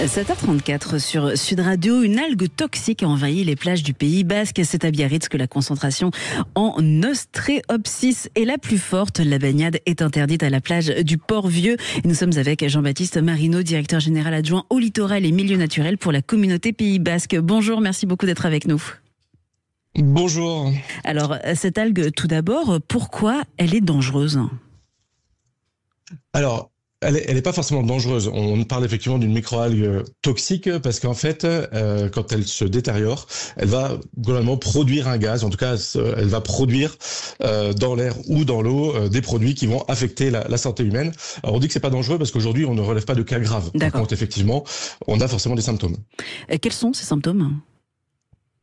7h34 sur Sud Radio, une algue toxique a envahi les plages du Pays Basque. C'est à Biarritz que la concentration en Ostreopsis est la plus forte. La baignade est interdite à la plage du Port-Vieux. Et nous sommes avec Jean-Baptiste Marino, directeur général adjoint au littoral et milieux naturels pour la communauté Pays Basque. Bonjour, merci beaucoup d'être avec nous. Bonjour. Alors, cette algue, tout d'abord, pourquoi elle est dangereuse ? Alors, elle n'est pas forcément dangereuse. On parle effectivement d'une microalgue toxique parce qu'en fait, quand elle se détériore, elle va globalement produire un gaz. En tout cas, elle va produire dans l'air ou dans l'eau des produits qui vont affecter la santé humaine. Alors, on dit que c'est pas dangereux parce qu'aujourd'hui, on ne relève pas de cas graves. Par contre, effectivement, on a forcément des symptômes. Et quels sont ces symptômes ?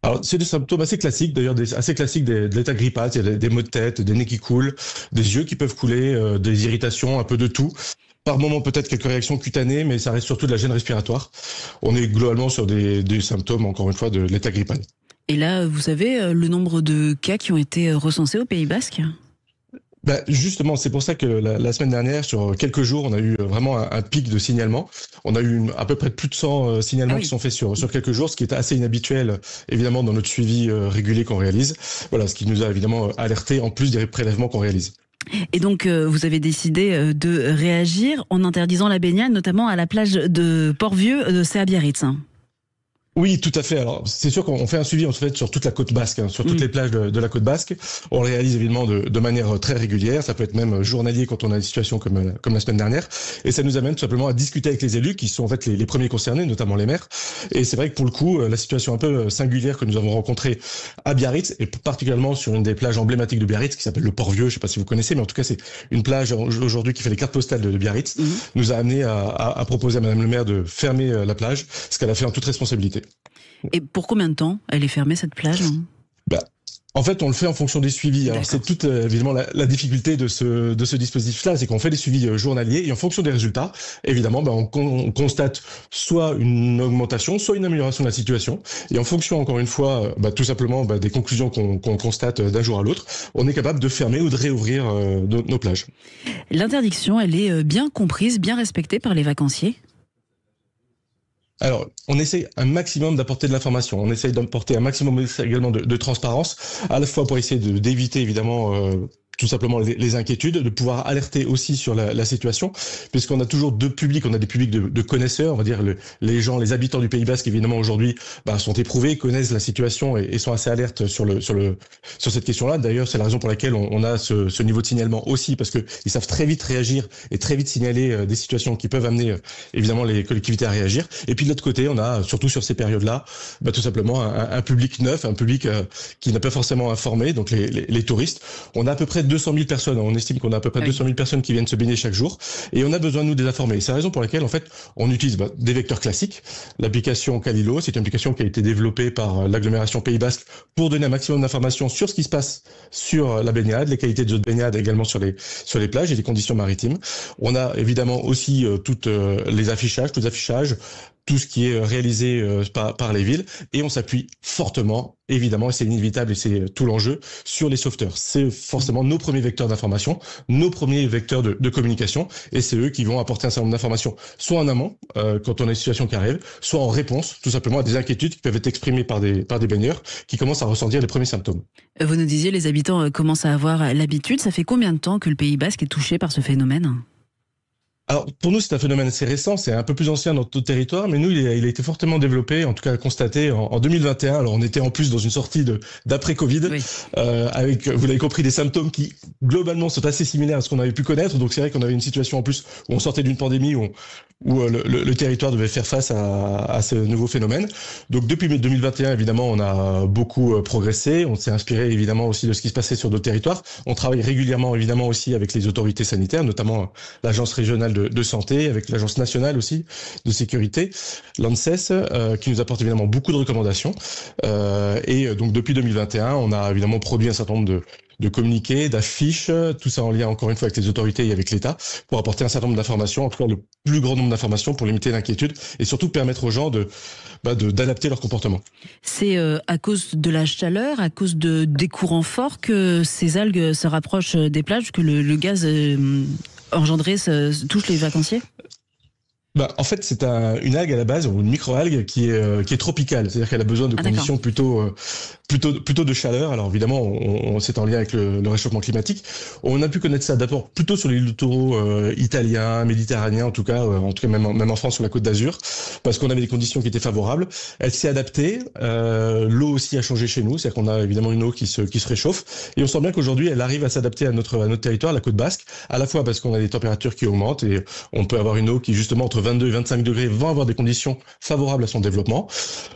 Alors, c'est des symptômes assez classiques, d'ailleurs, assez classiques de l'état grippal. Il y a des maux de tête, des nez qui coulent, des yeux qui peuvent couler, des irritations, un peu de tout. Par moment, peut-être quelques réactions cutanées, mais ça reste surtout de la gêne respiratoire. On est globalement sur des symptômes, encore une fois, de l'état grippal. Et là, vous savez le nombre de cas qui ont été recensés au Pays Basque ? Justement, c'est pour ça que la semaine dernière, sur quelques jours, on a eu vraiment un pic de signalement. On a eu à peu près plus de 100 signalements qui sont faits sur quelques jours, ce qui est assez inhabituel, évidemment, dans notre suivi régulier qu'on réalise. Voilà, ce qui nous a évidemment alerté, en plus des prélèvements qu'on réalise. Et donc, vous avez décidé de réagir en interdisant la baignade, notamment à la plage de Port-Vieux, c'est à Biarritz. Oui, tout à fait. Alors, c'est sûr qu'on fait un suivi en fait sur toute la côte basque, sur toutes les plages de la côte basque. On le réalise évidemment de manière très régulière. Ça peut être même journalier quand on a des situations comme la semaine dernière. Et ça nous amène tout simplement à discuter avec les élus qui sont en fait les premiers concernés, notamment les maires. Et c'est vrai que pour le coup, la situation un peu singulière que nous avons rencontrée à Biarritz, et particulièrement sur une des plages emblématiques de Biarritz qui s'appelle le Port-Vieux, je sais pas si vous connaissez, mais en tout cas c'est une plage aujourd'hui qui fait les cartes postales de Biarritz, nous a amené à proposer à Madame le maire de fermer la plage, ce qu'elle a fait en toute responsabilité. Et pour combien de temps elle est fermée, cette plage ? En fait, on le fait en fonction des suivis. Alors, c'est toute évidemment la difficulté de ce dispositif-là, c'est qu'on fait des suivis journaliers et en fonction des résultats, évidemment, on constate soit une augmentation, soit une amélioration de la situation. Et en fonction, encore une fois, tout simplement des conclusions qu'on constate d'un jour à l'autre, on est capable de fermer ou de réouvrir nos plages. L'interdiction, elle est bien comprise, bien respectée par les vacanciers ? Alors, on essaie un maximum d'apporter de l'information. On essaie d'apporter un maximum également de transparence, à la fois pour essayer d'éviter évidemment tout simplement les inquiétudes, de pouvoir alerter aussi sur la situation, puisqu'on a toujours deux publics. On a des publics de connaisseurs, on va dire les gens, les habitants du Pays Basque, évidemment aujourd'hui sont éprouvés, connaissent la situation et sont assez alertes sur cette question-là. D'ailleurs, c'est la raison pour laquelle on a ce niveau de signalement aussi, parce que ils savent très vite réagir et très vite signaler des situations qui peuvent amener évidemment les collectivités à réagir. Et puis de l'autre côté, on a surtout sur ces périodes-là, tout simplement un public neuf, un public qui n'a pas forcément informé, donc les touristes. On a à peu près 200 000 personnes, on estime qu'on a à peu près 200 000 personnes qui viennent se baigner chaque jour, et on a besoin de nous désinformer. C'est la raison pour laquelle en fait on utilise des vecteurs classiques. L'application Kalilo, c'est une application qui a été développée par l'agglomération Pays Basque pour donner un maximum d'informations sur ce qui se passe sur la baignade, les qualités de baignade également sur les plages et les conditions maritimes. On a évidemment aussi toutes les affichages, tout ce qui est réalisé par les villes, et on s'appuie fortement, évidemment, et c'est inévitable et c'est tout l'enjeu, sur les sauveteurs. C'est forcément nos premiers vecteurs d'information, nos premiers vecteurs de communication, et c'est eux qui vont apporter un certain nombre d'informations, soit en amont, quand on a une situation qui arrive, soit en réponse, tout simplement, à des inquiétudes qui peuvent être exprimées par des baigneurs qui commencent à ressentir les premiers symptômes. Vous nous disiez, les habitants commencent à avoir l'habitude. Ça fait combien de temps que le Pays Basque est touché par ce phénomène ? Alors, pour nous, c'est un phénomène assez récent, c'est un peu plus ancien dans notre territoire, mais nous, il a été fortement développé, en tout cas constaté en 2021. Alors, on était en plus dans une sortie d'après-Covid, avec, vous l'avez compris, des symptômes qui, globalement, sont assez similaires à ce qu'on avait pu connaître. Donc, c'est vrai qu'on avait une situation en plus où on sortait d'une pandémie, où le territoire devait faire face à ce nouveau phénomène. Donc, depuis 2021, évidemment, on a beaucoup progressé. On s'est inspiré, évidemment, aussi de ce qui se passait sur d'autres territoires. On travaille régulièrement, évidemment, aussi avec les autorités sanitaires, notamment l'agence régionale de santé, avec l'agence nationale aussi de sécurité, l'ANSES, qui nous apporte évidemment beaucoup de recommandations. Et donc depuis 2021, on a évidemment produit un certain nombre de communiqués, d'affiches, tout ça en lien encore une fois avec les autorités et avec l'État, pour apporter un certain nombre d'informations, en tout cas le plus grand nombre d'informations pour limiter l'inquiétude et surtout permettre aux gens d'adapter leur comportement. C'est à cause de la chaleur, à cause des courants forts que ces algues se rapprochent des plages, que le gaz engendré touche les vacanciers ? En fait, c'est une algue à la base, ou une microalgue qui est tropicale, c'est-à-dire qu'elle a besoin de conditions plutôt de chaleur. Alors évidemment, c'est en lien avec le réchauffement climatique. On a pu connaître ça d'abord plutôt sur les littoraux italiens, méditerranéens, en tout cas même en France sur la Côte d'Azur, parce qu'on avait des conditions qui étaient favorables. Elle s'est adaptée. L'eau aussi a changé chez nous, c'est-à-dire qu'on a évidemment une eau qui se réchauffe, et on sent bien qu'aujourd'hui, elle arrive à s'adapter à notre territoire, la Côte Basque, à la fois parce qu'on a des températures qui augmentent et on peut avoir une eau qui justement entre 22 et 25 degrés va avoir des conditions favorables à son développement.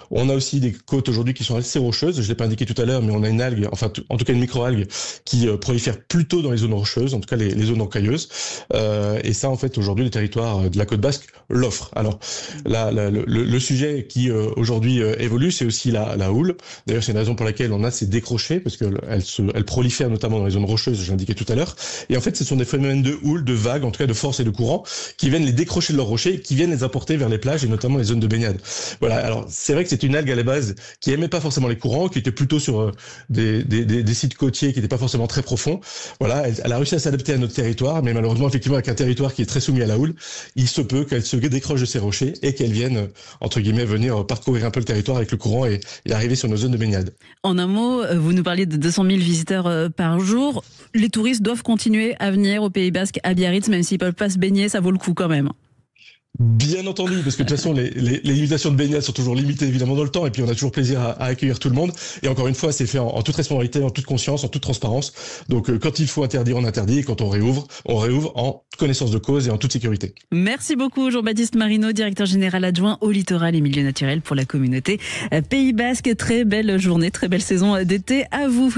On a aussi des côtes aujourd'hui qui sont assez rocheuses. Je l'ai pas indiqué tout à l'heure, mais on a une algue, enfin en tout cas une microalgue qui prolifère plutôt dans les zones rocheuses, en tout cas les zones rocailleuses. Et ça, en fait, aujourd'hui, le territoire de la Côte Basque l'offre. Alors là, le sujet qui aujourd'hui évolue, c'est aussi la houle. D'ailleurs, c'est une raison pour laquelle on a ces décrochés, parce qu'elle prolifère notamment dans les zones rocheuses, je l'indiquais tout à l'heure. Et en fait, ce sont des phénomènes de houle, de vagues, en tout cas de force et de courant, qui viennent les décrocher de leurs rochers, et qui viennent les apporter vers les plages et notamment les zones de baignade. Voilà. Alors, c'est vrai que c'est une algue à la base qui aimait pas forcément les courants, qui était plutôt sur des sites côtiers qui n'étaient pas forcément très profonds. Voilà. Elle a réussi à s'adapter à notre territoire, mais malheureusement, effectivement, avec un territoire qui est très soumis à la houle, il se peut qu'elle se décroche de ses rochers et qu'elle vienne, entre guillemets, venir parcourir un peu le territoire avec le courant et arriver sur nos zones de baignade. En un mot, vous nous parliez de 200 000 visiteurs par jour. Les touristes doivent continuer à venir au Pays Basque, à Biarritz, même s'ils peuvent pas se baigner, ça vaut le coup quand même. Bien entendu, parce que de toute façon, les limitations de baignade sont toujours limitées évidemment dans le temps, et puis on a toujours plaisir à accueillir tout le monde. Et encore une fois, c'est fait en toute responsabilité, en toute conscience, en toute transparence. Donc quand il faut interdire, on interdit, et quand on réouvre en connaissance de cause et en toute sécurité. Merci beaucoup Jean-Baptiste Marino, directeur général adjoint au littoral et milieux naturels pour la communauté Pays Basque. Très belle journée, très belle saison d'été à vous.